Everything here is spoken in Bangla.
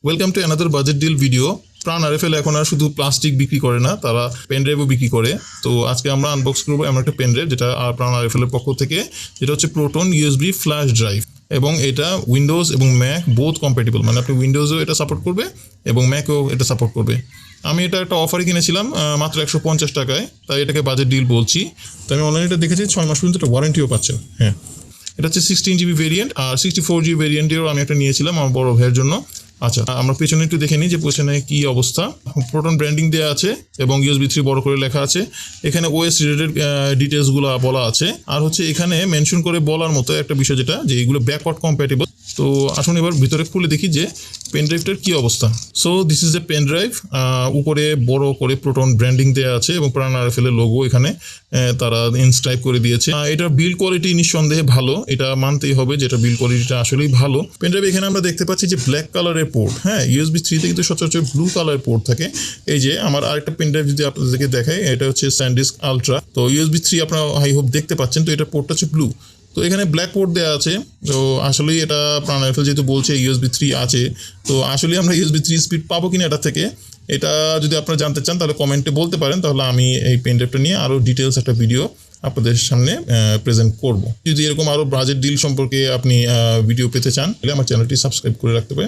Welcome to another budget deal video. Pran RFL এখন আর শুধু প্লাস্টিক বিক্রি করে না, তারা পেনড্রাইভও বিক্রি করে। তো আজকে আমরা আনবক্স করবো এমন একটা পেনড্রাইভ যেটা প্রাণ আরএফএল এর পক্ষ থেকে, যেটা হচ্ছে প্রোটন ইউএসবি ফ্ল্যাশ ড্রাইভ। এবং এটা উইন্ডোজ এবং ম্যাক বোথ কম্প্যাটিবল, মানে আপনি উইন্ডোজও এটা সাপোর্ট করবে এবং ম্যাকও এটা সাপোর্ট করবে। আমি এটা একটা অফারে কিনেছিলাম মাত্র 150 টাকায়, তাই এটাকে বাজেট ডিল বলছি। তো আমি অনলাইনে এটা দেখেছি 6 মাস পর্যন্ত একটা ওয়ারেন্টিও পাচ্ছেন। হ্যাঁ, এটা হচ্ছে 16GB ভেরিয়েন্ট, আর 64GB ভেরিয়েন্টেরও আমি একটা নিয়েছিলাম আমার বড় ভাইয়ের জন্য। আচ্ছা, আমরা পেছনে একটু দেখে নিই যে পেছনে কি অবস্থা। প্রোটন ব্র্যান্ডিং দেওয়া আছে এবং USB 3 বড় করে লেখা আছে। এখানে ওএস রিলেটেড ডিটেলসগুলো বলা আছে। আর হচ্ছে এখানে মেনশন করে বলার মতো একটা বিষয় যেটা, যে এগুলো ব্যাকওয়ার্ড কম্প্যাটিবল। তো আসুন এবার ভিতরে খুলে দেখি যে পেন ড্রাইভটার কী অবস্থা। So this is a pen drive. উপরে বড় করে প্রোটন ব্র্যান্ডিং দেওয়া আছে এবং প্রাণ আরএফএল এর লোগো এখানে তারা ইনস্ক্রাইব করে দিয়েছে। এটার বিল্ড কোয়ালিটি নিঃসন্দেহে ভালো, এটা মানতেই হবে যে এটা বিল্ড কোয়ালিটিটা আসলেই ভালো। পেন ড্রাইভ এখানে আমরা দেখতে পাচ্ছি যে ব্ল্যাক কালারের পোর্ট। হ্যাঁ, USB 3 তে কিন্তু সচরাচর ব্লু কালারের পোর্ট থাকে। এই যে আমার আরেকটা পেন ড্রাইভ যদি আপনাদেরকে দেখাই, এটা হচ্ছে স্যান্ডিস্ক আলট্রা। তো USB 3 আপনারা আই হোপ দেখতে পাচ্ছেন। তো এটা পোর্টটা হচ্ছে ব্লু, তো এখানে ব্ল্যাক পোর্ট দেওয়া আছে। তো আসলেই এটা প্রাণ আরএফএল যেহেতু বলছে USB 3 আছে, তো আসলে আমরা USB 3 স্পিড পাবো কিনা এটা থেকে, এটা যদি আপনারা জানতে চান তাহলে কমেন্টে বলতে পারেন। তাহলে আমি এই পেন ড্রাইভটা নিয়ে আরও ডিটেলস একটা ভিডিও আপনাদের সামনে প্রেজেন্ট করব। যদি এরকম আরও বাজেট ডিল সম্পর্কে আপনি ভিডিও পেতে চান তাহলে আমার চ্যানেলটি সাবস্ক্রাইব করে রাখতে পারেন।